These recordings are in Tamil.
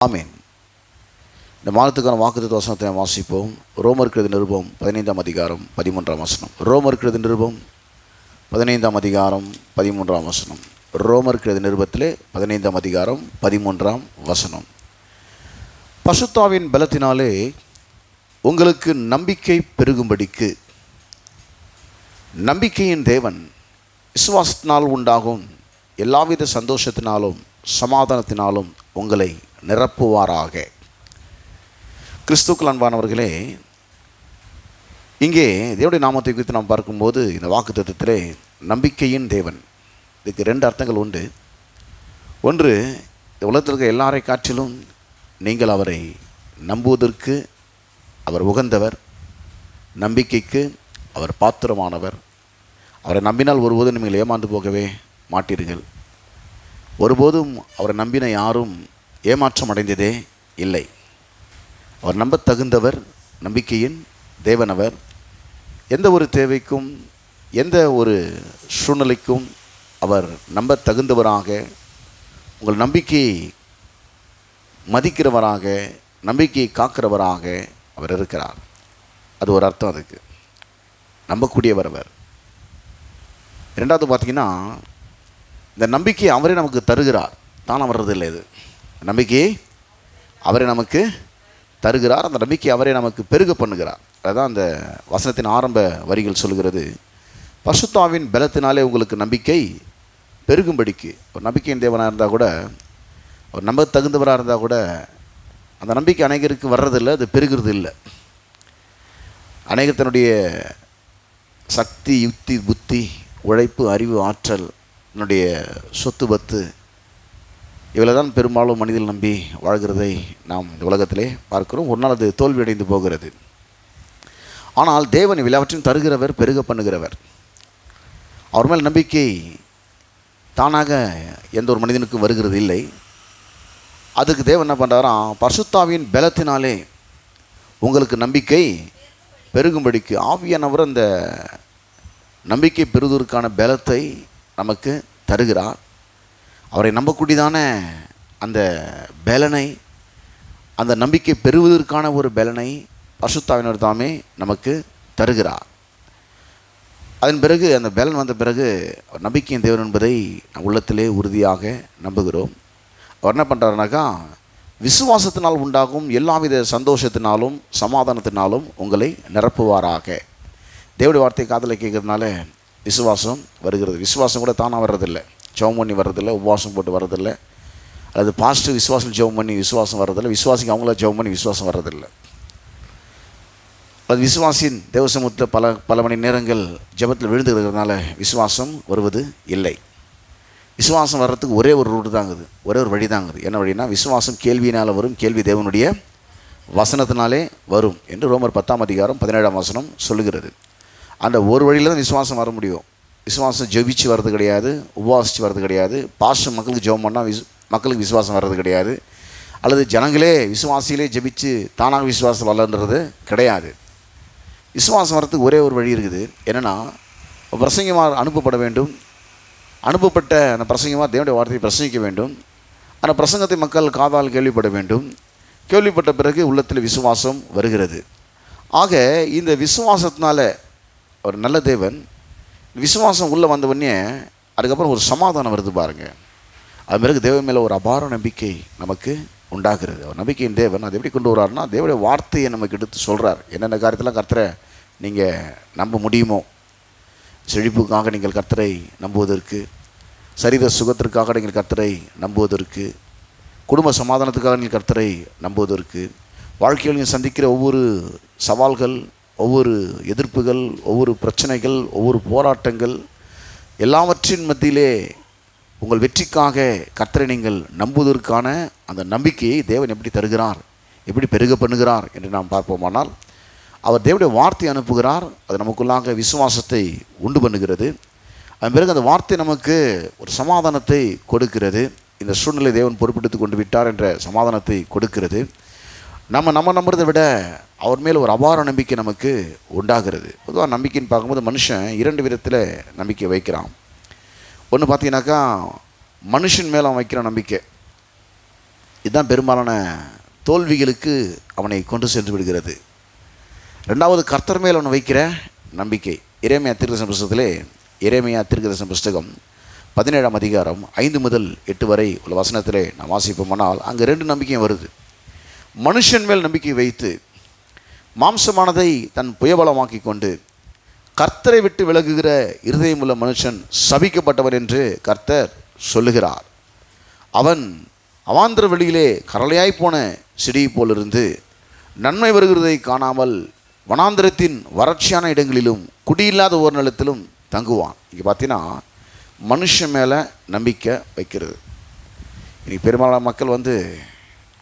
ஆமீன். இந்த மாதத்துக்கான வாக்குத்தத்த வசனத்தை வாசிப்போம். ரோமருக்கு எழுதின நிருபம் 15ஆம் அதிகாரம் 13ஆம் வசனம். ரோமருக்கு எழுதின நிருபம் 15ஆம் அதிகாரம் 13ஆம் வசனம். ரோமருக்கு எழுதின நிருபத்திலே 15ஆம் அதிகாரம் 13ஆம் வசனம். பசுத்தாவின் பலத்தினாலே உங்களுக்கு நம்பிக்கை பெருகும்படிக்கு நம்பிக்கையின் தேவன் விசுவாசத்தினால் உண்டாகும் எல்லாவித சந்தோஷத்தினாலும் சமாதானத்தினாலும் உங்களை நிரப்புவாராக. கிறிஸ்துக்கள் அன்பானவர்களே, இங்கே தேவனுடைய நாமத்தை குறித்து நாம் பார்க்கும்போது இந்த வாக்குத்தத்தத்திலே நம்பிக்கையின் தேவன், இதுக்கு 2 அர்த்தங்கள் உண்டு. ஒன்று, இந்த உலகத்தில் இருக்க எல்லாரை காற்றிலும் நீங்கள் அவரை நம்புவதற்கு அவர் உகந்தவர், நம்பிக்கைக்கு அவர் பாத்திரமானவர். அவரை நம்பினால் ஒருபோதும் நீங்கள் ஏமாந்து போகவே மாட்டீர்கள். ஒருபோதும் அவரை நம்பின யாரும் ஏமாற்றம் அடைந்ததே இல்லை. அவர் நம்ப தகுந்தவர், நம்பிக்கையின் தேவனவர். எந்த ஒரு தேவைக்கும் எந்த ஒரு சூழ்நிலைக்கும் அவர் நம்ப தகுந்தவராக, உங்கள் நம்பிக்கையை மதிக்கிறவராக, நம்பிக்கையை காக்கிறவராக அவர் இருக்கிறார். அது ஒரு அர்த்தம். அதுக்கு நம்பக்கூடியவர் அவர். 2வது பார்த்தீங்கன்னா, இந்த நம்பிக்கையை அவரே நமக்கு தருகிறார். தானாக வர்றதில்லை. இது நம்பிக்கையை அவரே நமக்கு தருகிறார். அந்த நம்பிக்கையை அவரே நமக்கு பெருக பண்ணுகிறார். அதுதான் அந்த வசனத்தின் ஆரம்ப வரிகள் சொல்கிறது. பசுத்தாவின் பலத்தினாலே உங்களுக்கு நம்பிக்கை பெருகும்படிக்கு. ஒரு நம்பிக்கையின் தேவனாக இருந்தால் கூட, ஒரு நம்ப தகுந்தவராக இருந்தால் கூட, அந்த நம்பிக்கை அநேகருக்கு வர்றதில்லை, அது பெருகிறது இல்லை. அநேகர் தன்னுடைய சக்தி, யுக்தி, புத்தி, உழைப்பு, அறிவு, ஆற்றல், என்னுடைய சொத்து பத்து, இவளை தான் பெரும்பாலும் மனிதர்கள் நம்பி வாழ்கிறதை நாம் இந்த உலகத்திலே பார்க்கிறோம். ஒரு நாள் அது தோல்வியடைந்து போகிறது. ஆனால் தேவன் எல்லாவற்றையும் தருகிறவர், பெருக பண்ணுகிறவர். அவர் மேல் நம்பிக்கை தானாக எந்த ஒரு மனிதனுக்கும் வருகிறது இல்லை. அதுக்கு தேவன் என்ன பண்ணுறாராம், பரிசுத்தாவின் பலத்தினாலே உங்களுக்கு நம்பிக்கை பெருகும்படிக்கு ஆவியானவர் அந்த நம்பிக்கை பெறுவதற்கான பலத்தை நமக்கு தருகிறார். அவரை நம்பக்கூடியதான அந்த பலனை, அந்த நம்பிக்கை பெறுவதற்கான ஒரு பலனை பரிசுத்தாவினர் தாமே நமக்கு தருகிறார். அதன் பிறகு அந்த பலன் வந்த பிறகு நம்பிக்கையின் தேவன் என்பதை உள்ளத்திலே உறுதியாக நம்புகிறோம். அவர் என்ன பண்ணுறாருனாக்கா, விசுவாசத்தினால் உண்டாகும் எல்லாவித சந்தோஷத்தினாலும் சமாதானத்தினாலும் உங்களை நிரப்புவாராக. தேவனுடைய வார்த்தை காதலை கேட்கறதுனால விசுவாசம் வருகிறது. விசுவாசம் கூட தானாக வர்றதில்லை, ஜெபம் பண்ணி வர்றதில்லை, உபவாசம் போட்டு வர்றதில்லை, அல்லது பாஸ்ட்டு விசுவாசம் ஜெபம் பண்ணி விசுவாசம் வர்றதில்லை, விசுவாசிக்கு அவங்கள ஜெபம் பண்ணி விசுவாசம் வர்றதில்லை. அது விசுவாசின் தேவசமூகத்தில் பல மணி நேரங்கள் ஜெபத்தில் விழுந்து இருக்கிறதுனால விசுவாசம் வருவது இல்லை. விசுவாசம் வர்றதுக்கு ஒரே ஒரு ரூட்டு தாங்குது, ஒரே ஒரு வழி தாங்குது. என்ன வழினா, விசுவாசம் கேள்வியினால் வரும், கேள்வி தேவனுடைய வசனத்தினாலே வரும் என்று ரோமர் 10ஆம் அதிகாரம் 17ஆம் வசனம் சொல்லுகிறது. அந்த ஒரு வழியில் தான் விசுவாசம் வர முடியும். விசுவாசம் ஜெபிச்சு வர்றது கிடையாது, உபவாசித்து வர்றது கிடையாது, பாஸ்டர் மக்களுக்கு ஜெபம் பண்ணால் மக்களுக்கு விசுவாசம் வர்றது கிடையாது, அல்லது ஜனங்களே விசுவாசியிலே ஜெபிச்சு தானாக விசுவாசம் வளர்ன்றது கிடையாது. விசுவாசம் வர்றதுக்கு ஒரே ஒரு வழி இருக்குது. என்னென்னா, பிரசங்கமாக அனுப்பப்பட வேண்டும். அனுப்பப்பட்ட அந்த பிரசங்கமாக தேவனுடைய வார்த்தையை பிரசங்கிக்க வேண்டும். அந்த பிரசங்கத்தை மக்கள் காதால் கேள்விப்பட வேண்டும். கேள்விப்பட்ட பிறகு உள்ளத்தில் விசுவாசம் வருகிறது. ஆக இந்த விசுவாசத்தினால ஒரு நல்ல தேவன், விசுவாசம் உள்ளே வந்தவொடனே அதுக்கப்புறம் ஒரு சமாதானம் வருது பாருங்கள். அது பிறகு தேவன் மேலே ஒரு அபார நம்பிக்கை நமக்கு உண்டாகிறது. அவர் நம்பிக்கையின் தேவன் அதை எப்படி கொண்டு வர்றாருன்னா, தேவனுடைய வார்த்தையை நமக்கு எடுத்து சொல்கிறார். என்னென்ன காரியத்தெல்லாம் கர்த்தரை நீங்கள் நம்ப முடியுமோ, செழிப்புக்காக நீங்கள் கர்த்தரை நம்புவதற்கு, சரீர சுகத்திற்காக நீங்கள் கர்த்தரை நம்புவதற்கு, குடும்ப சமாதானத்துக்காக நீங்கள் கர்த்தரை நம்புவதற்கு, வாழ்க்கையில் நீங்கள் சந்திக்கிற ஒவ்வொரு சவால்கள், ஒவ்வொரு எதிர்ப்புகள், ஒவ்வொரு பிரச்சனைகள், ஒவ்வொரு போராட்டங்கள் எல்லாவற்றின் மத்தியிலே உங்கள் வெற்றிக்காக கர்த்தரை நீங்கள் நம்புவதற்கான அந்த நம்பிக்கையை தேவன் எப்படி தருகிறார், எப்படி பெருக பண்ணுகிறார் என்று நாம் பார்ப்போமானால், அவர் தேவனுடைய வார்த்தை அனுப்புகிறார். அது நமக்குள்ளாக விசுவாசத்தை உண்டு பண்ணுகிறது. அதன் பிறகு அந்த வார்த்தை நமக்கு ஒரு சமாதானத்தை கொடுக்கிறது. இந்த சூழ்நிலை தேவன் பொறுப்பெடுத்து கொண்டு விட்டார் என்ற சமாதானத்தை கொடுக்கிறது. நம்ம நம்புறதை விட அவர் மேல் ஒரு அபார நம்பிக்கை நமக்கு உண்டாகிறது. பொதுவாக நம்பிக்கைன்னு பார்க்கும்போது மனுஷன் 2 விதத்தில் நம்பிக்கை வைக்கிறான். ஒன்று பார்த்தீங்கன்னாக்கா, மனுஷன் மேலே அவன் வைக்கிற நம்பிக்கை. இதுதான் பெரும்பாலான தோல்விகளுக்கு அவனை கொண்டு சென்று விடுகிறது. ரெண்டாவது, கர்த்தர் மேல் அவன் வைக்கிற நம்பிக்கை. எரேமியா தீர்க்கதரிசன புஸ்தகத்திலே, எரேமியா தீர்க்கதரிசன புஸ்தகம் 17ஆம் அதிகாரம் 5 முதல் 8 வரை உள்ள வசனத்திலே நாம் வாசிப்போமானால் அங்கே 2 நம்பிக்கையும் வருது. மனுஷன் மேல் நம்பிக்கை வைத்து மாம்சமானதை தன் புயபலமாக்கி கொண்டு கர்த்தரை விட்டு விலகுகிற இருதயமுள்ள மனுஷன் சபிக்கப்பட்டவன் என்று கர்த்தர் சொல்லுகிறார். அவன் அவாந்திர வெளியிலே கரளையாய் போன செடி போலிருந்து நன்மை வருகிறதை காணாமல் வனாந்திரத்தின் வறட்சியான இடங்களிலும் குடியில்லாத ஒரு நிலத்திலும் தங்குவான். இங்கே பார்த்தீங்கன்னா மனுஷன் மேலே நம்பிக்கை வைக்கிறது. இன்றைக்கி பெரும்பாலான மக்கள்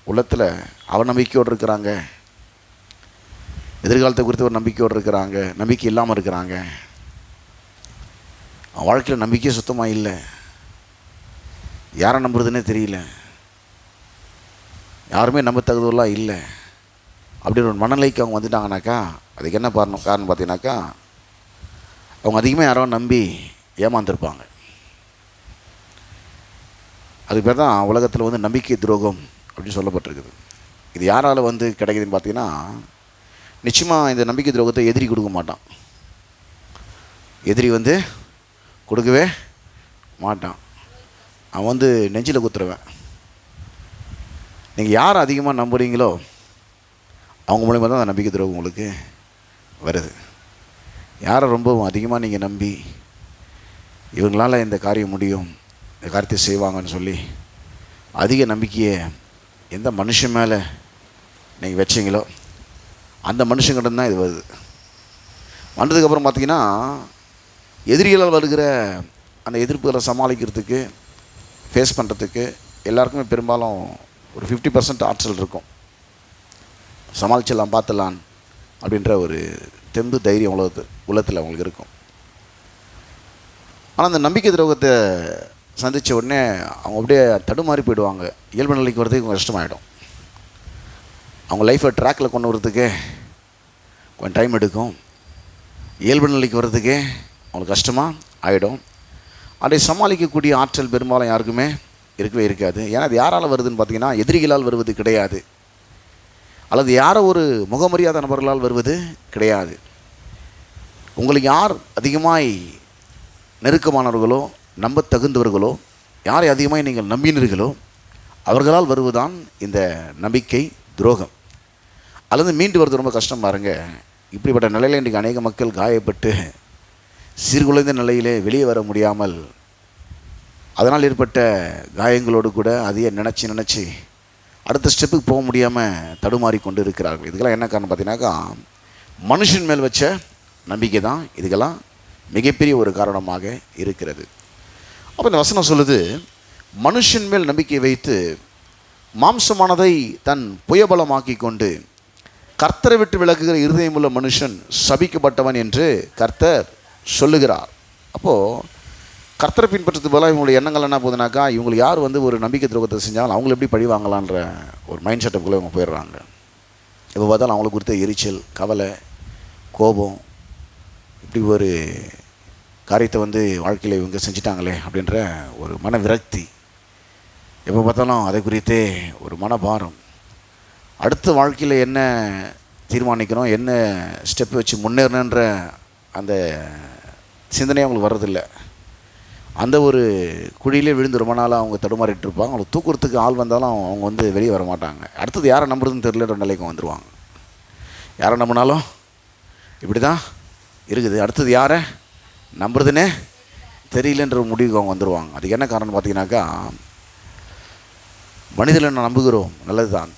உள்ளத்தில் அவநம்பிக்கையோடு இருக்கிறாங்க, எதிர்காலத்தை குறித்து ஒரு நம்பிக்கையோடு இருக்கிறாங்க, நம்பிக்கை இல்லாமல் இருக்கிறாங்க. வாழ்க்கையில் நம்பிக்கையே சுத்தமாக இல்லை, யாரை நம்புறதுன்னே தெரியல, யாருமே நம்ப தகுதியெல்லாம் இல்லை அப்படின்ற ஒரு மனநிலைக்கு அவங்க வந்துட்டாங்கனாக்கா அதுக்கு என்ன காரணம் பார்த்தீங்கன்னாக்கா அவங்க அதிகமாக யாரோ நம்பி ஏமாந்துருப்பாங்க. அதுக்கு பேர் தான் உலகத்தில் நம்பிக்கை துரோகம் அப்படின்னு சொல்லப்பட்டிருக்குது. இது யாரால் கிடைக்குதுன்னு பார்த்தீங்கன்னா, நிச்சயமாக இந்த நம்பிக்கை துரோகத்தை எதிரி கொடுக்க மாட்டான். எதிரி கொடுக்கவே மாட்டான். அவன் நெஞ்சில் குத்துருவேன். நீங்கள் யார் அதிகமாக நம்புகிறீங்களோ அவங்க மூலிமா தான் அந்த நம்பிக்கை துரோகம் உங்களுக்கு வருது. யாரை ரொம்ப அதிகமாக நீங்கள் நம்பி இவங்களால் இந்த காரியம் முடியும், இந்த காரியத்தை செய்வாங்கன்னு சொல்லி அதிக நம்பிக்கையை எந்த மனுஷன் மேலே நீங்கள் வச்சிங்களோ அந்த மனுஷங்கிட்ட தான் இது வருது. வந்ததுக்கப்புறம் பார்த்திங்கன்னா எதிரிகளால் வருகிற அந்த எதிர்ப்புகளை சமாளிக்கிறதுக்கு, ஃபேஸ் பண்ணுறதுக்கு எல்லாருக்குமே பெரும்பாலும் ஒரு 50% ஆற்றல் இருக்கும். சமாளிச்சிடலாம், பார்த்துடலான் அப்படின்ற ஒரு தெம்பு தைரியம் உள்ளத்தில் அவங்களுக்கு இருக்கும். ஆனால் அந்த நம்பிக்கை துரோகத்தை சந்தித்த உடனே அவங்க அப்படியே தடுமாறி போயிடுவாங்க. இயல்பு நிலைக்கு வரதுக்கு கொஞ்சம் கஷ்டமாயிடும். அவங்க லைஃப்பை ட்ராக்கில் கொண்டு வரதுக்கே கொஞ்சம் டைம் எடுக்கும். இயல்பு நிலைக்கு வர்றதுக்கே அவங்களுக்கு கஷ்டமாக ஆகிடும். அதை சமாளிக்கக்கூடிய ஆற்றல் பெரும்பாலும் யாருக்குமே இருக்கவே இருக்காது. ஏன்னா அது யாரால் வருதுன்னு பார்த்தீங்கன்னா எதிரிகளால் வருவது கிடையாது, அல்லது யாரோ ஒரு முகமறியாத நபர்களால் வருவது கிடையாது. உங்களுக்கு யார் அதிகமாய் நெருக்கமானவர்களோ, நம்ப தகுந்தவர்களோ, யாரை அதிகமாக நீங்கள் நம்பினீர்களோ அவர்களால் வருவதுதான் இந்த நம்பிக்கை துரோகம். அல்லது மீண்டு வருது ரொம்ப கஷ்டம். பாருங்க, இப்படிப்பட்ட நிலையில் இன்றைக்கு அநேக மக்கள் காயப்பட்டு சீர்குலைந்த நிலையிலே வெளியே வர முடியாமல், அதனால் ஏற்பட்ட காயங்களோடு கூட அதையே நினச்சி அடுத்த ஸ்டெப்புக்கு போக முடியாமல் தடுமாறி கொண்டு இருக்கிறார்கள். இதுக்கெல்லாம் என்ன காரணம் பார்த்தீங்கன்னாக்கா மனுஷன் மேல் வச்ச நம்பிக்கை தான் இதுக்கெல்லாம் மிகப்பெரிய ஒரு காரணமாக இருக்கிறது. அப்போ இந்த வசனம் சொல்லுது, மனுஷன் மேல் நம்பிக்கை வைத்து மாம்சமானதை தன் புயபலமாக்கி கொண்டு கர்த்தரை விட்டு விலகுகிற இருதயமுள்ள மனுஷன் சபிக்கப்பட்டவன் என்று கர்த்தர் சொல்லுகிறார். அப்போது கர்த்தரை பின்பற்றதுக்கு போல இவங்களுடைய எண்ணங்கள் என்ன போகுதுனாக்கா, இவங்களுக்கு யார் ஒரு நம்பிக்கை துரோகத்தை செஞ்சாலும் அவங்கள எப்படி பழி வாங்கலான்ற ஒரு மைண்ட் செட்டப்புக்குள்ளே இவங்க போயிடுறாங்க. இப்போ பார்த்தாலும் அவங்கள குறித்த எரிச்சல், கவலை, கோபம், இப்படி ஒரு காரியத்தை வாழ்க்கையில் இவங்க செஞ்சிட்டாங்களே அப்படின்ற ஒரு மன விரக்தி, எப்போ பார்த்தாலும் அதை குறித்தே ஒரு மனபாரம், அடுத்த வாழ்க்கையில் என்ன தீர்மானிக்கணும், என்ன ஸ்டெப் வச்சு முன்னேறணுன்ற அந்த சிந்தனை அவங்களுக்கு வர்றதில்லை. அந்த ஒரு குழியிலே விழுந்து ரொம்ப நாளாக அவங்க தடுமாறிட்டு இருப்பாங்க. அவங்களுக்கு தூக்குறதுக்கு ஆள் வந்தாலும் அவங்க வெளியே வர மாட்டாங்க. அடுத்தது யாரை நம்புறதுன்னு தெரியலன்ற நிலைக்கு வந்துடுவாங்க. யாரை நம்பினாலும் இப்படி தான் இருக்குது, அடுத்தது யாரை நம்புறதுன்னே தெரியலன்ற முடிவுக்கு அவங்க வந்துடுவாங்க. அதுக்கு என்ன காரணம் பார்த்தீங்கன்னாக்கா, மனிதர்களை நாம் நம்புகிறோம், நல்லது தான்.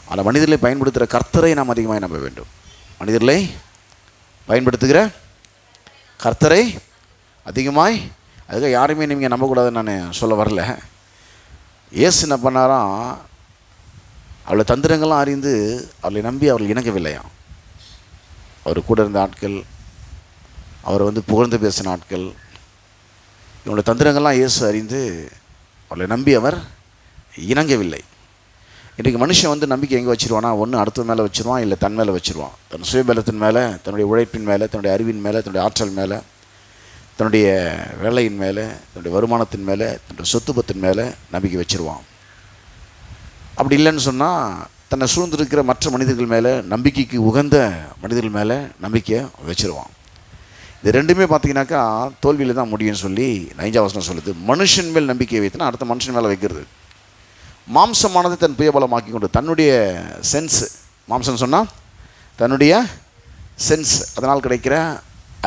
ஆனால் மனிதர்களை பயன்படுத்துகிற கர்த்தரை நாம் அதிகமாக நம்ப வேண்டும். மனிதர்களை பயன்படுத்துகிற கர்த்தரை அதிகமாய், அதுக்காக யாருமே நீங்கள் நம்பக்கூடாதுன்னு நான் சொல்ல வரல. இயேசு என்ன பண்ணாராம், அவளை தந்திரங்கள்லாம் அறிந்து அவளை நம்பி அவர்கள் இணங்கவில்லையாம். அவர் கூட இருந்த ஆட்கள், அவரை புகழ்ந்து பேசின ஆட்கள், இவனுடைய தந்திரங்கள்லாம் இயேசு அறிந்து அவளை நம்பி அவர் இணங்கவில்லை. இன்றைக்கு மனுஷன் நம்பிக்கை எங்கே வச்சுருவானா, ஒன்று அடுத்த மேலே வச்சுருவான், இல்லை தன் மேலே வச்சுருவான். தன் சுயபலத்தின் மேலே, தன்னுடைய உழைப்பின் மேலே, தன்னுடைய அறிவின் மேலே, தன்னுடைய ஆற்றல் மேலே, தன்னுடைய வேலையின் மேலே, தன்னுடைய வருமானத்தின் மேலே, தன்னுடைய சொத்து பத்தின் மேலே நம்பிக்கை வச்சுருவான். அப்படி இல்லைன்னு சொன்னால் தன்னை சூழ்ந்திருக்கிற மற்ற மனிதர்கள் மேலே, நம்பிக்கைக்கு உகந்த மனிதர்கள் மேலே நம்பிக்கையை வச்சிருவான். இது ரெண்டுமே பார்த்தீங்கன்னாக்கா தோல்வியில் தான் முடியும்னு சொல்லி 5ஆம் வசனம் சொல்லுது. மனுஷன் மேல் நம்பிக்கையை வைத்துனா அடுத்த மனுஷன் மேலே வைக்கிறது. மாம்சமானது தன் புயபலமாக்கி கொண்டு, தன்னுடைய சென்ஸ், மாம்சம் சொன்னால் தன்னுடைய சென்ஸ், அதனால் கிடைக்கிற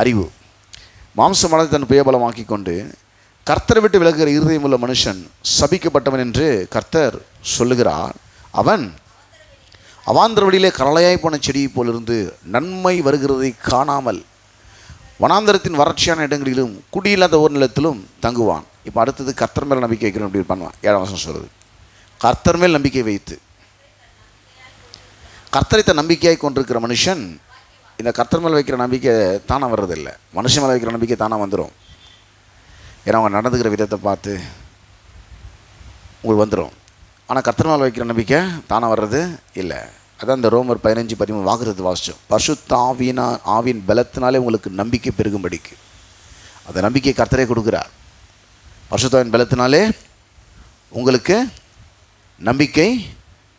அறிவு, மாம்சமானது தன் புயபலமாக்கி கொண்டு கர்த்தரை விட்டு விலகுகிற இருதயம் உள்ள மனுஷன் சபிக்கப்பட்டவன் என்று கர்த்தர் சொல்லுகிறார். அவன் அவாந்தர வழியிலே கரளையாய் போன செடியை போல் இருந்து நன்மை வருகிறதை காணாமல் வனாந்தரத்தின் வறட்சியான இடங்களிலும் குடியில்லாத ஒரு நிலத்திலும் தங்குவான். இப்போ அடுத்தது கர்த்தர் மேல் நம்பிக்கை வைக்கணும். அப்படி பண்ணுவான். 7ஆம் வசனம் சொல்லுது, கர்த்தர் மேல் நம்பிக்கை வைத்து. கர்த்தரை தன் நம்பிக்கையாய் கொண்டிருக்கிற மனுஷன், இந்த கர்த்தர் மேல் வைக்கிற நம்பிக்கை தானாக வர்றதில்லை, மனுஷன் மேலே வைக்கிற நம்பிக்கை தானாக வந்துடும். ஏன்னா அவங்க நடந்துக்கிற விதத்தை பார்த்து உங்களுக்கு வந்துடும். ஆனால் கர்த்தர் மேல் வைக்கிற நம்பிக்கை தானாக வர்றது இல்லை. அதான் இந்த ரோமர் 15:13 வாக்குறது வாசித்தோம். பரிசுத்த ஆவியின் பலத்தினாலே உங்களுக்கு நம்பிக்கை பெருகும்படிக்கு. அந்த நம்பிக்கை கர்த்தரே கொடுக்குறார். பரிசுத்தாவின் பலத்தினாலே உங்களுக்கு நம்பிக்கை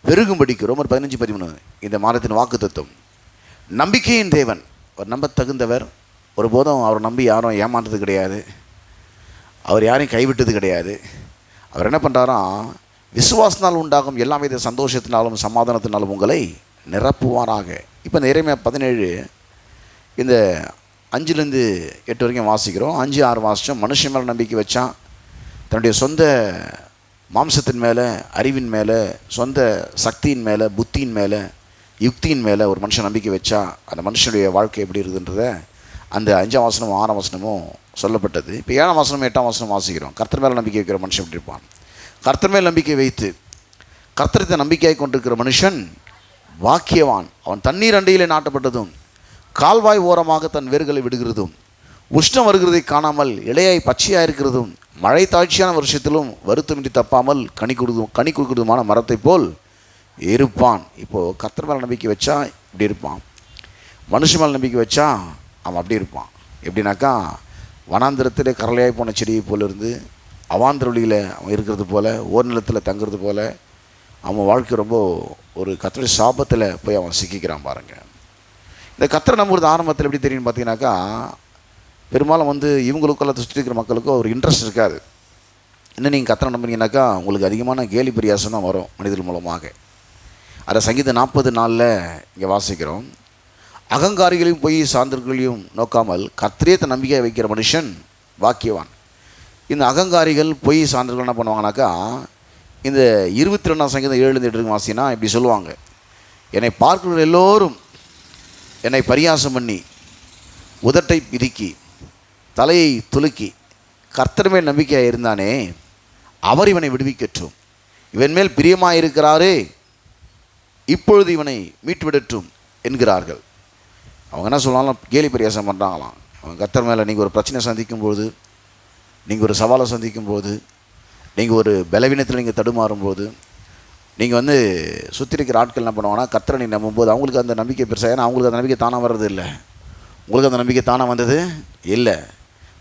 பெருகும்படிக்கு. ரோமர் 15:13 இந்த மாதத்தின் வாக்கு தத்துவம். நம்பிக்கையின் தேவன், அவர் நம்ப தகுந்தவர். ஒருபோதும் அவர் நம்பி யாரும் ஏமாந்தது கிடையாது, அவர் யாரையும் கைவிட்டது கிடையாது. அவர் என்ன பண்ணுறாராம், விசுவாசனால் உண்டாகும் எல்லா வித சந்தோஷத்தினாலும் சமாதானத்தினாலும் உங்களை நிரப்புவாராக. இப்போ இந்த எரேமியா 17 இந்த 5-8 வரைக்கும் வாசிக்கிறோம். 5-6 வாசித்தோம். மனுஷன் மேலே நம்பிக்கை வச்சான், தன்னுடைய சொந்த மாம்சத்தின் மேலே, அறிவின் மேலே, சொந்த சக்தியின் மேலே, புத்தியின் மேலே, யுக்தியின் மேலே ஒரு மனுஷன் நம்பிக்கை வச்சா அந்த மனுஷனுடைய வாழ்க்கை எப்படி இருக்குதுன்றத அந்த 5ஆம் வசனமும் 6ஆம் வசனமும் சொல்லப்பட்டது. இப்போ 7ஆம் வசனம் 8ஆம் வசனம் வாசிக்கிறோம். கர்த்தர் மேலே நம்பிக்கை வைக்கிற மனுஷன் எப்படி இருப்பான்? கர்த்தர் மேல் நம்பிக்கை வைத்து கர்த்தரை நம்பிக்கையாய் கொண்டிருக்கிற மனுஷன் வாக்கியவான். அவன் தண்ணீர் அண்டையிலே நாட்டப்பட்டதும் கால்வாய் ஓரமாக தன் வேர்களை விடுகிறதும் உஷ்ணம் வருகிறதை காணாமல் இலையாய் பச்சையாக இருக்கிறதும் மழை தாழ்ச்சியான வருஷத்திலும் வருத்தமின்றி தப்பாமல் கனி கொடுக்கிறதுமான மரத்தை போல் இருப்பான். இப்போது கர்த்தர் மேலே நம்பிக்கை வச்சா இப்படி இருப்பான், மனுஷன் மேலே நம்பிக்கை வச்சா அவன் அப்படி இருப்பான். எப்படின்னாக்கா வனாந்திரத்திலே கரளையாய் போன செடியை போல் இருந்து அவாந்தர வழியில் அவன் இருக்கிறது போல், ஓர் நிலத்தில் தங்குறது போல் அவன் வாழ்க்கை ரொம்ப ஒரு கர்த்தருடைய சாபத்தில் போய் அவன் சிக்கிக்கிறான் பாருங்கள். இந்த கர்த்தரை நம்புறது ஆரம்பத்தில் எப்படி தெரியும்னு பார்த்தீங்கன்னாக்கா, பெரும்பாலும் இவங்களுக்கெல்லாம் சுற்றி இருக்கிற மக்களுக்கும் ஒரு இன்ட்ரெஸ்ட் இருக்காது. இன்னும் நீங்கள் கர்த்தரை நம்புறீங்கன்னாக்கா உங்களுக்கு அதிகமான கேலி பரியாசம் தான் வரும் மனிதர்கள் மூலமாக. அதை சங்கீதம் 40:4 இங்கே வாசிக்கிறோம். அகங்காரிகளையும் பொய் சார்ந்தர்களையும் நோக்காமல் கர்த்தரே தன் நம்பிக்கையை வைக்கிற மனுஷன் வாக்கியவான். இந்த அகங்காரிகள் பொய் சார்ந்தர்கள் என்ன பண்ணுவாங்கனாக்கா, இந்த 22ஆம் சங்கீதம் 7-8 வாசினா இப்படி சொல்லுவாங்க, என்னை பார்க்கிற எல்லோரும் என்னை பரியாசம் பண்ணி உதட்டை பிதுக்கி தலையை துலுக்கி கர்த்தர் மேல் நம்பிக்கையாக இருந்தானே, அவர் இவனை விடுவிக்கட்டும், இவன் மேல் பிரியமாக இருக்கிறாரே, இப்பொழுது இவனை மீட்டுவிடட்டும் என்கிறார்கள். அவங்க என்ன சொல்லலாம், கேலி பரியாசம் பண்ணுறாங்களாம். அவங்க கர்த்தர் மேலே நீங்கள் ஒரு பிரச்சனை சந்திக்கும்போது, நீங்கள் ஒரு சவாலை சந்திக்கும்போது, நீங்கள் ஒரு பலவீனத்தில் நீங்கள் தடுமாறும்போது, நீங்கள் சுற்றி இருக்கிற ஆட்கள் என்ன பண்ணுவாங்கன்னா, கர்த்தரை நீ நம்பும்போது அவங்களுக்கு அந்த நம்பிக்கை பெருசாக, ஏன்னா அவங்களுக்கு அந்த நம்பிக்கை தானாக வர்றது இல்லை, உங்களுக்கு அந்த நம்பிக்கை தானாக வந்தது இல்லை.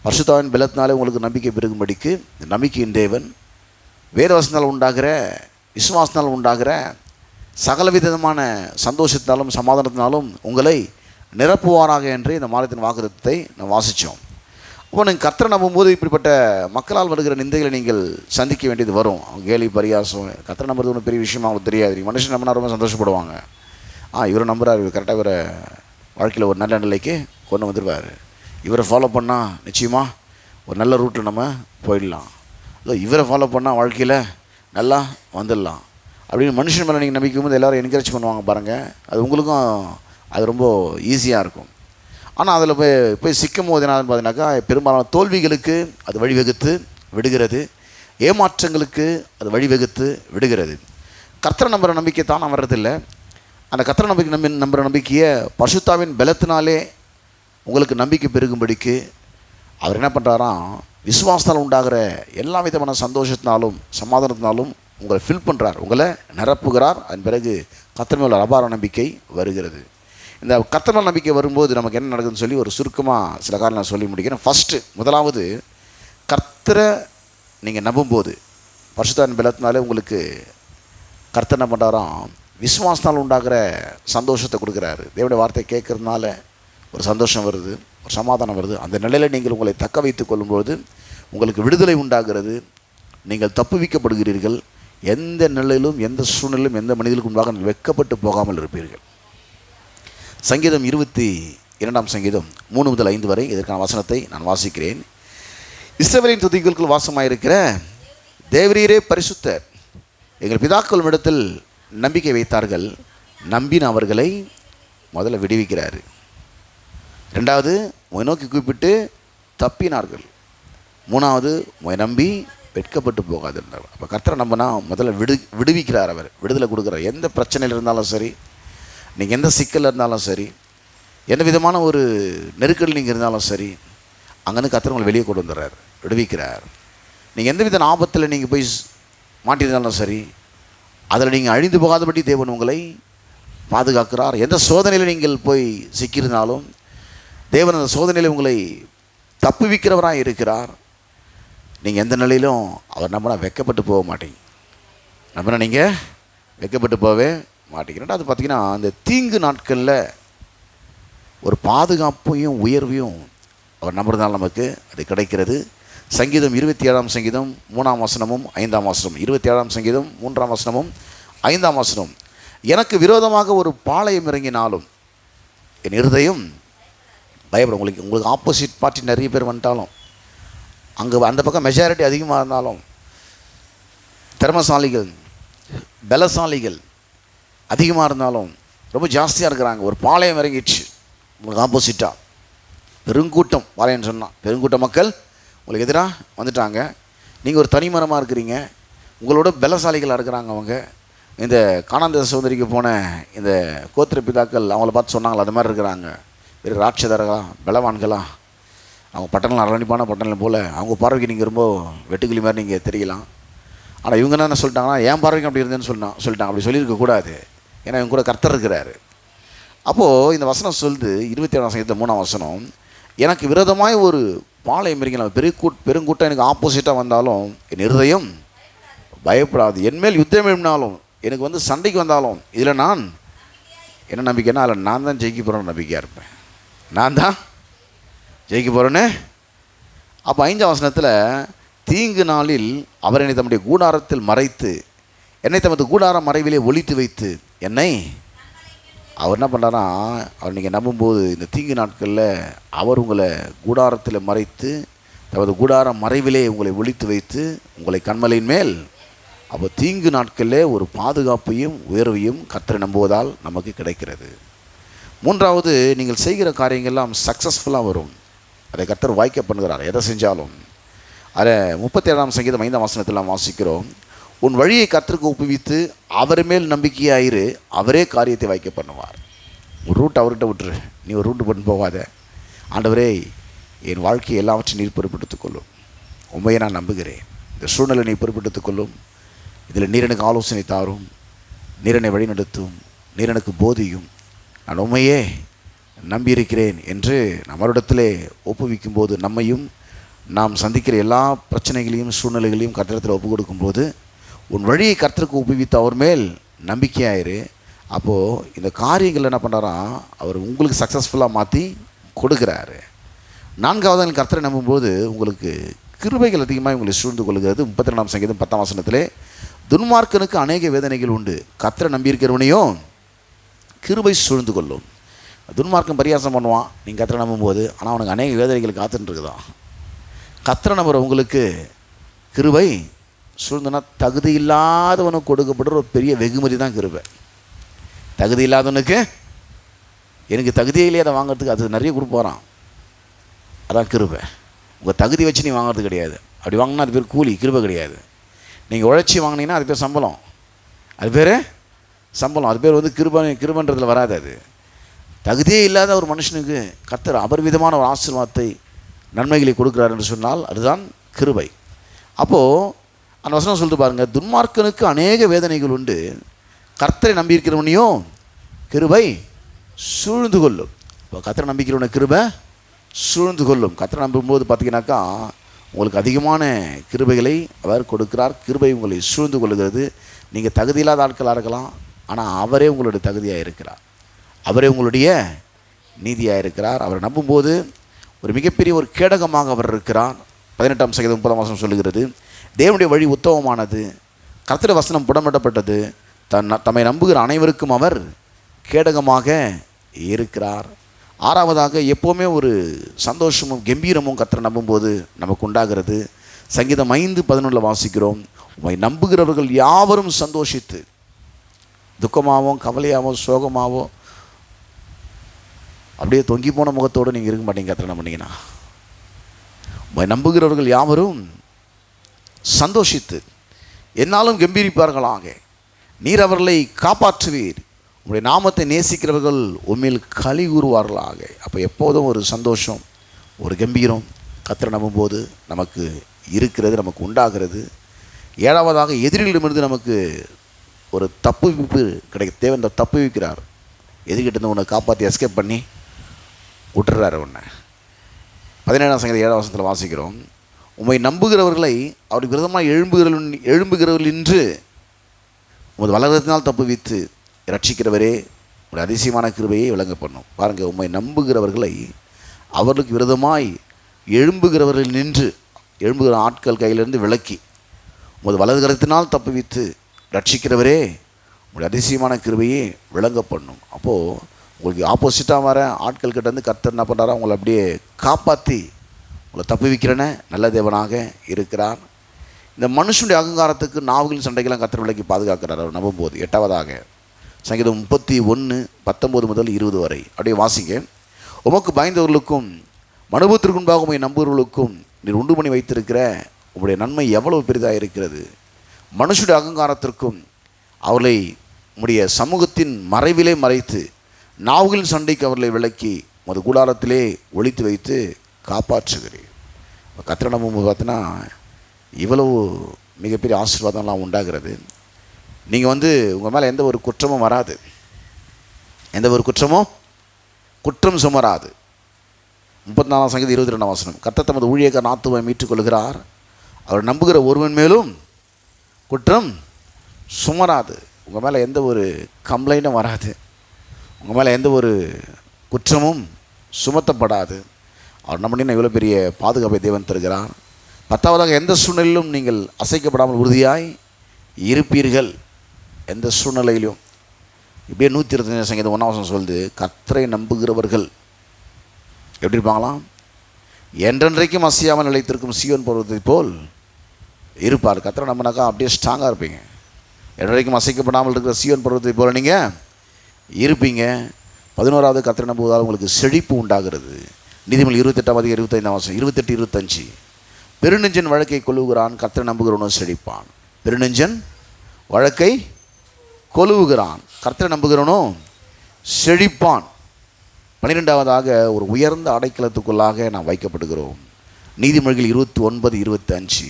பரிசுத்தாவின் பலத்தினாலே உங்களுக்கு நம்பிக்கை பெருகும்படிக்கு நம்பிக்கையின் தேவன் வேதவசனால் உண்டாகிற விசுவாசனால் உண்டாகிற சகலவிதமான சந்தோஷத்தினாலும் சமாதானத்தினாலும் உங்களை நிரப்புவாராக என்று இந்த மாதத்தின் வாக்குத்தத்தத்தை நாம் வாசித்தோம். அப்போ நீங்கள் கர்த்தரை நம்பும்போது இப்படிப்பட்ட மக்களால் வருகிற நிந்தைகளை நீங்கள் சந்திக்க வேண்டியது வரும். அவங்க கேலி பரியாசம். கர்த்தரை நம்புறது ஒன்றும் பெரிய விஷயமா அவங்களுக்கு தெரியாது. நீங்கள் மனுஷன் நம்பினா ரொம்ப சந்தோஷப்படுவாங்க. இவரை நம்புகிறார், இவர் கரெக்டாக இவரை வாழ்க்கையில் ஒரு நல்ல நிலைக்கு கொண்டு வந்துடுவார், இவரை ஃபாலோ பண்ணால் நிச்சயமாக ஒரு நல்ல ரூட்டில் நம்ம போயிடலாம், இல்லை இவரை ஃபாலோ பண்ணால் வாழ்க்கையில் நல்லா வந்துடலாம் அப்படின்னு மனுஷன் மேலே நீங்கள் நம்பிக்கும் போது எல்லோரும் என்கரேஜ் பண்ணுவாங்க பாருங்கள். அது உங்களுக்கும் அது ரொம்ப ஈஸியாக இருக்கும். ஆனால் அதில் போய் சிக்கும் போது என்ன பார்த்தீங்கன்னாக்கா, பெரும்பாலான தோல்விகளுக்கு அது வழிவகுத்து விடுகிறது, ஏமாற்றங்களுக்கு அது வழிவகுத்து விடுகிறது. கர்த்தரை நம்புகிற நம்பிக்கை தான் வர்றதில்லை. அந்த கர்த்தரை நம்புகிற நம்பிக்கையை பரிசுத்தாவின் பலத்தினாலே உங்களுக்கு நம்பிக்கை பெருகும்படிக்கு அவர் என்ன பண்ணுறாராம், விசுவாசத்தால் உண்டாகிற எல்லா விதமான சந்தோஷத்தினாலும் சமாதானத்தினாலும் உங்களை ஃபில் பண்ணுறார், உங்களை நிரப்புகிறார். அதன் பிறகு கர்த்தர் மேல் அபார நம்பிக்கை வருகிறது. இந்த கர்த்தர் மேல் நம்பிக்கை வரும்போது நமக்கு என்ன நடக்குதுன்னு சொல்லி ஒரு சுருக்கமாக சில காரணம் நான் சொல்லி முடிக்கிறேன். முதலாவது கர்த்தரை நீங்கள் நம்பும்போது பரிசுத்தாவின் பலத்தினாலே உங்களுக்கு கர்த்தர் என்ன பண்ணுறாராம், விசுவாசத்தால் உண்டாகிற சந்தோஷத்தை கொடுக்குறாரு. தேவனுடைய வார்த்தையை கேட்கறதுனால ஒரு சந்தோஷம் வருது, ஒரு சமாதானம் வருது. அந்த நிலையில் நீங்கள் உங்களை தக்க வைத்து கொள்ளும்பொழுது உங்களுக்கு விடுதலை உண்டாகிறது, நீங்கள் தப்புவிக்கப்படுகிறீர்கள். எந்த நிலையிலும் எந்த சூழ்நிலையிலும் எந்த மனிதனுக்கு முன்பாக வெட்கப்பட்டு போகாமல் இருப்பீர்கள். சங்கீதம் 22 சங்கீதம் 3 முதல் 5 வரை இதற்கான வசனத்தை நான் வாசிக்கிறேன். இஸ்ரவேலின் துதிகளுக்குள் வாசமாயிருக்கிற தேவரீரே பரிசுத்தர், எங்கள் பிதாக்கள் இடத்தில் நம்பிக்கை வைத்தார்கள், நம்பின அவர்களை முதல்ல விடுவிக்கிறாரு. ரெண்டாவது, உங்களை நோக்கி கூப்பிட்டு தப்பினார்கள். மூணாவது, உங்களை நம்பி வெட்கப்பட்டு போகாதுன்றார். அப்போ கர்த்தரை நம்பினா முதல்ல விடுவிக்கிறார். அவர் விடுதலை கொடுக்குறார். எந்த பிரச்சனையில் இருந்தாலும் சரி, நீங்கள் எந்த சிக்கலில் இருந்தாலும் சரி, எந்த விதமான ஒரு நெருக்கடியில் நீங்கள் இருந்தாலும் சரி, அங்கேருந்து கர்த்தர் உங்களை வெளியே கொண்டு வந்துடுறார், விடுவிக்கிறார். நீங்கள் எந்த வித ஆபத்தில் நீங்கள் போய் மாட்டியிருந்தாலும் சரி, அதில் நீங்கள் அழிந்து போகாதபடி தேவன் உங்களை பாதுகாக்கிறார். எந்த சோதனையில் நீங்கள் போய் சிக்கியிருந்தாலும் தேவன் அந்த சோதனையில் உங்களை தப்புவிக்கிறவராக இருக்கிறார். நீங்கள் எந்த நிலையிலும் அவர் நம்பினா வெட்கப்பட்டு போக மாட்டீங்க. நம்பினா நீங்கள் வெட்கப்பட்டு போகவே மாட்டீங்க. ரெண்டாவது பார்த்தீங்கன்னா, அந்த தீங்கு நாட்களில் ஒரு பாதுகாப்பையும் உயர்வையும் அவர் நம்புறதுனால நமக்கு அது கிடைக்கிறது. சங்கீதம் 27 சங்கீதம் 3 வசனமும் 5 வசனம், 27 சங்கீதம் 3 வசனமும் 5 வசனம், எனக்கு விரோதமாக ஒரு பாளையம் இறங்கினாலும் என் இருதயம் பயப்படும். உங்களுக்கு ஆப்போசிட் பார்ட்டி நிறைய பேர் வந்துட்டாலும், அங்கே அந்த பக்கம் மெஜாரிட்டி அதிகமாக இருந்தாலும், திறமசாலிகள் பலசாலிகள் அதிகமாக இருந்தாலும், ரொம்ப ஜாஸ்தியாக இருக்கிறாங்க, ஒரு பாளையம் இறங்கிடுச்சு உங்களுக்கு ஆப்போசிட்டாக, பெருங்கூட்டம் பாளையம்னு சொன்னால் பெருங்கூட்ட மக்கள் உங்களுக்கு எதிராக வந்துட்டாங்க. நீங்கள் ஒரு தனிமரமாக இருக்கிறீங்க, உங்களோட பலசாலிகளாக இருக்கிறாங்க. அவங்க இந்த கானாந்தேச சகோதரிக்கு போன இந்த கோத்திர பிதாக்கள் அவங்கள பார்த்து சொன்னாங்களா, அது மாதிரி இருக்கிறாங்க, வெறும் ராட்சதர்களா பலவான்களா, அவங்க பட்டணம் அரணிப்பான பட்டணம் போல் அவங்க பார்வைக்கு நீங்கள் ரொம்ப வெட்டுக்கிளி மாதிரி நீங்கள் தெரியலாம். ஆனால் இவங்க என்ன சொல்லிட்டாங்கன்னா, என் பார்வைக்கு அப்படி இருந்தேன்னு சொல்லிட்டாங்க. அப்படி சொல்லியிருக்கக்கூடாது, ஏன்னா இவங்க கூட கர்த்தர் இருக்கிறாரு. அப்போது இந்த வசனம் சொல்லுது, 27 சங்கீதத்தில் 3 வசனம், எனக்கு விரோதமாய் ஒரு பாளையம் இறங்கினாலும் பெருங்கூட்டம் எனக்கு ஆப்போசிட்டாக வந்தாலும் என் இருதயம் பயப்படாது. என்மேல் யுத்தம் எழுப்பினாலும் எனக்கு வந்து சண்டைக்கு வந்தாலும் இதில் நான் என்ன நம்பிக்கைன்னா, அதில் நான் தான் ஜெயிக்க போகிறேன்னு நம்பிக்கையாக இருப்பேன், நான் தான் ஜெயிக்க போகிறேன்னு. அப்போ 5 வசனத்தில், தீங்கு நாளில் அவர் என்னை தம்முடைய கூடாரத்தில் மறைத்து என்னை தமது கூடார மறைவிலே ஒளித்து வைத்து என்னை, அவர் என்ன பண்ணுறாரா, அவர் நீங்கள் நம்பும்போது இந்த தீங்கு நாட்களில் அவர் உங்களை கூடாரத்தில் மறைத்து தமது கூடார மறைவிலே உங்களை ஒளித்து வைத்து உங்களை கண்மலையின் மேல், அப்போ தீங்கு நாட்களில் ஒரு பாதுகாப்பையும் உயர்வையும் கர்த்தரை நம்புவதால் நமக்கு கிடைக்கிறது. மூன்றாவது, நீங்கள் செய்கிற காரியங்கள்லாம் சக்ஸஸ்ஃபுல்லாக வரும், அதை கர்த்தர் வாய்க்க பண்ணுகிறார். எதை செஞ்சாலும் அதை 37 சங்கீதம் 5 வசனத்தில் நாம் வாசிக்கிறோம், உன் வழியை கர்த்தருக்கு ஒப்புவித்து அவர் மேல் நம்பிக்கையாயிரு, அவரே காரியத்தை வாய்க்க பண்ணுவார். ஒரு ரூட் அவர்கிட்ட விட்டுரு, நீ ஒரு ரூட்டு பண்ணி போகாத. ஆண்டவரே, என் வாழ்க்கையை எல்லாவற்றையும் நீர் பொறுப்பெடுத்துக் கொள்ளும், உண்மையை நான் நம்புகிறேன், இந்த சூழ்நிலை நீ பொறுப்பெடுத்துக் கொள்ளும், இதில் நீர் எனக்கு ஆலோசனை தாரும், நீர் என்னை வழிநடத்தும், நீர் எனக்கு போதியும், நான் உண்மையே நம்பியிருக்கிறேன் என்று நம்மளிடத்திலே ஒப்புவிக்கும் போது, நம்மையும் நாம் சந்திக்கிற எல்லா பிரச்சனைகளையும் சூழ்நிலைகளையும் கர்த்தரிடத்தில் ஒப்பு கொடுக்கும்போது, உன் வழியை கர்த்தருக்கு ஒப்புவித்து அவர் மேல் நம்பிக்கையாயிரு. அப்போது இந்த காரியங்கள் என்ன பண்ணுறாராம், அவர் உங்களுக்கு சக்ஸஸ்ஃபுல்லாக மாற்றி கொடுக்குறாரு. நான்காவது, கர்த்தரை நம்பும்போது உங்களுக்கு கிருபைகள் அதிகமாக உங்களை சூழ்ந்து கொள்கிறது. 32 சங்கீதம் 10 வசனத்திலே, துன்மார்க்கனுக்கு அநேக வேதனைகள் உண்டு, கர்த்தரை நம்பியிருக்கிறவனையும் கிருபை சூழ்ந்து கொள்ளும். துன்மார்க்கம் பரியாசம் பண்ணுவான் நீங்கள் கர்த்தரை நம்பும்போது, ஆனால் அவனுக்கு அநேக வேதனைகள் காத்துட்டுருக்குதான். கர்த்தரை நம்புகிற உங்களுக்கு கிருபை சூழ்ந்துனா, தகுதி இல்லாதவனுக்கு கொடுக்கப்படுற ஒரு பெரிய வெகுமதி தான் கிருபை. தகுதி இல்லாதவனுக்கு, எனக்கு தகுதியே இல்லையே அதை வாங்கிறதுக்கு, அது நிறைய கொடுப்பாரான், அதான் கிருபை. உங்கள் தகுதி வச்சு நீ வாங்கிறது கிடையாது, அப்படி வாங்கினா அது பேர் கூலி, கிருபை கிடையாது. நீங்கள் உழைச்சி வாங்கினீங்கன்னா அது பேர் சம்பளம், அது பேர் சம்பளம், அது பேர் வந்து கிருபன்றதில் வராது. அது தகுதியே இல்லாத ஒரு மனுஷனுக்கு கர்த்தர் அபரிவிதமான ஒரு ஆசீர்வாதத்தை நன்மைகளை கொடுக்குறார் என்று சொன்னால் அதுதான் கிருபை. அப்போது அந்த வசனம் சொல்லிட்டு பாருங்கள், துன்மார்க்கனுக்கு அநேக வேதனைகள் உண்டு, கர்த்தரை நம்பியிருக்கிறவனையும் கிருபை சூழ்ந்து கொள்ளும். இப்போ கர்த்தரை நம்பிக்கிறவனை கிருபை சூழ்ந்து கொள்ளும். கர்த்தரை நம்பும்போது பார்த்தீங்கன்னாக்கா உங்களுக்கு அதிகமான கிருபைகளை அவர் கொடுக்கிறார், கிருபை உங்களை சூழ்ந்து கொள்ளுகிறது. நீங்கள் தகுதியில்லாத ஆட்களாக இருக்கலாம், ஆனால் அவரே உங்களுடைய தகுதியாக இருக்கிறார், அவரே உங்களுடைய நீதியாக இருக்கிறார். அவரை நம்பும்போது ஒரு மிகப்பெரிய ஒரு கேடகமாக அவர் இருக்கிறார். 18ஆம் சங்கீதம் 30ஆம் சொல்லுகிறது, தேவனுடைய வழி உத்தமமானது, கர்த்தருடைய வசனம் புடமிடப்பட்டது, தம்மை நம்புகிற அனைவருக்கும் அவர் கேடகமாக இருக்கிறார். 6வதாக எப்போவுமே ஒரு சந்தோஷமும் கம்பீரமும் கர்த்தரை நம்பும்போது நமக்கு உண்டாகிறது. சங்கீதம் 5:11 வாசிக்கிறோம், உம்மை நம்புகிறவர்கள் யாவரும் சந்தோஷித்து, துக்கமாகவும் கவலையாகவும் சோகமாகவும் அப்படியே தொங்கி போன முகத்தோடு நீங்கள் இருக்க மாட்டீங்க. கர்த்தரை நம்பினீங்கன்னா உம்மை நம்புகிறவர்கள் யாவரும் சந்தோஷித்து என்னாலும் கம்பீரிப்பார்களாக, நீர் அவர்களை காப்பாற்றுவீர், உங்களுடைய நாமத்தை நேசிக்கிறவர்கள் உண்மையில் களி கூறுவார்களாக. அப்போ எப்போதும் ஒரு சந்தோஷம், ஒரு கம்பீரம் கர்த்தரை நம்பும்போது நமக்கு இருக்கிறது, நமக்கு உண்டாகிறது. 7வதாக எதிரிகளிடமிருந்து நமக்கு ஒரு தப்புவிப்பு கிடைக்கும். தேவன் தப்புவிக்கிறார், எதிர்கிட்ட உன்னை காப்பாற்றி எஸ்கேப் பண்ணி விட்டுறாரு உன்னை. 17ஆம் சங்கீதம் 7ஆம் வசனத்தில் வாசிக்கிறோம், உம்மை நம்புகிறவர்களை அவருக்கு விரோதமாக எழும்புகிறவர்கள் என்று உமது வலகத்தினால் தப்புவித்து ரட்சிக்கிறவரே, ஒரு அதிசயமான கிருபையை விளங்க பண்ணும். பாருங்கள், உம்மை நம்புகிறவர்களை அவர்களுக்கு விரோதமாய் எழும்புகிறவர்கள் நின்று, எழும்புகிற ஆட்கள் கையிலிருந்து விலக்கி உமது வலது கரத்தினால் தப்புவித்து ரட்சிக்கிறவரே, உங்களுடைய அதிசயமான கிருபையை விளங்க பண்ணும். அப்போது உங்களுக்கு ஆப்போசிட்டாக வர ஆட்கள் கிட்டேருந்து கர்த்தர் என்ன பண்ணுறாரோ அவங்களை அப்படியே காப்பாற்றி உங்களை தப்புவிக்கிறன நல்ல தேவனாக இருக்கிறார். இந்த மனுஷனுடைய அகங்காரத்துக்கு நாவுகளின் சண்டைகளாம் கர்த்தர் விலக்கி பாதுகாக்கிறார் அவர் நம்பும்போது. 8வதாக சங்கீதம் 31:19 முதல் 20 வரை அப்படியே வாசிங்க. உமக்கு பயந்தவர்களுக்கும் மனுபத்திற்கு முன்பாக உம்மை நம்புவர்களுக்கும் நீர் உண்டு பண்ணி வைத்திருக்கிற உங்களுடைய நன்மை எவ்வளவு பெரிதாக இருக்கிறது. மனுஷனுடைய அகங்காரத்திற்கும் அவர்களை உம்முடைய சமூகத்தின் மறைவிலே மறைத்து நாவுகளின் சண்டைக்கு அவர்களை விலக்கி உமது கூடாரத்திலே ஒளித்து வைத்து காப்பாற்றுகிறேன். கர்த்தரை நம்பும்போது பார்த்தீங்கன்னா இவ்வளவு மிகப்பெரிய ஆசீர்வாதம்லாம் உண்டாகிறது. நீங்கள் உங்கள் மேலே எந்த ஒரு குற்றமும் வராது, எந்த ஒரு குற்றம் சுமராது. 34ஆம் சங்கீதம் 22ஆம் வசனம், கர்த்தர் தமது ஊழியக்காரன் ஆத்துவை மீட்டுக் கொள்கிறார், அவர் நம்புகிற ஒருவன் மேலும் குற்றம் சுமராது. உங்கள் மேலே எந்த ஒரு கம்ப்ளைண்ட்டும் வராது, உங்கள் மேலே எந்த ஒரு குற்றமும் சுமத்தப்படாது. அவர் நம்பினா இவ்வளோ பெரிய பாதுகாப்பை தேவன் தருகிறார். 10வதாக எந்த சூழ்நிலையிலும் நீங்கள் அசைக்கப்படாமல் உறுதியாய் இருப்பீர்கள். எந்த சூழ்நிலையிலும் இப்படியே 125 சங்கீதம் 1ஆம் வசனம் சொல்லுது, கர்த்தரை நம்புகிறவர்கள் எப்படி இருப்பாங்களாம், என்றென்றைக்கும் அசையாமல் நிலைத்திருக்கும் சீயோன் பர்வதத்தை போல் இருப்பார். கர்த்தரை நம்பினாக்கா அப்படியே ஸ்ட்ராங்காக இருப்பீங்க. என்றைக்கும் அசைக்கப்படாமல் இருக்கிற சீயோன் பர்வதத்தை போல் நீங்கள் இருப்பீங்க. 11வது கர்த்தரை நம்புவதால் உங்களுக்கு செழிப்பு உண்டாகிறது. நீதிமொழி 28:25 வசனம், 28:25, பெருநெஞ்சன் வழக்கை கொள்ளுகிறான், கர்த்தரை நம்புகிறவனும் செழிப்பான். பெருநெஞ்சன் வழக்கை கொலுவுகிறான், கர்த்தரை நம்புகிறவனும் செழிப்பான். 12வதாக ஒரு உயர்ந்த அடைக்கலத்துக்குள்ளாக நாம் வைக்கப்படுகிறோம். நீதிமொழிகள் 29:25,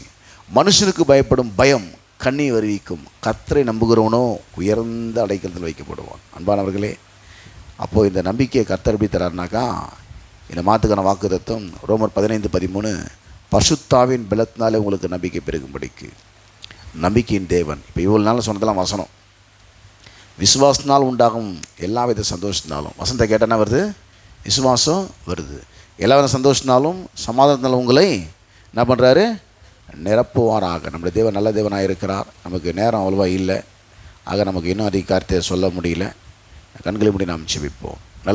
மனுஷனுக்கு பயப்படும் பயம் கண்ணீர் வருவிக்கும், கர்த்தரை நம்புகிறவனோ உயர்ந்த அடைக்கலத்தில் வைக்கப்படுவான். அன்பானவர்களே, அப்போது இந்த நம்பிக்கையை கர்த்தர் எப்படி தரார்னாக்கா, இந்த மாத்துக்கான வாக்குத்தத்தம் ரோமர் 15:13, பரிசுத்தாவின் பலத்தினாலே உங்களுக்கு நம்பிக்கை பெருகும்படிக்கு. நம்பிக்கையின் தேவன். இப்போ இவ்வளோ நாள் சொன்னதெல்லாம் வசனம். விசுவாசத்தினால் உண்டாகும் எல்லா வித சந்தோஷத்தினாலும், வசனத்தை கேட்டனா வருது, விசுவாசம் வருது. எல்லா வித சந்தோஷத்தினாலும் சமாதானத்தினாலும் உங்களை என்ன பண்ணுறாரு, நிரப்புவாராக. நம்முடைய தேவன் நல்ல தேவனாக இருக்கிறார். நமக்கு நேரம் அவ்வளோவா இல்லை, ஆக நமக்கு இன்னும் அதிக காரியத்தை சொல்ல முடியல. கண்களை மூடி நாம் செபிப்போம்.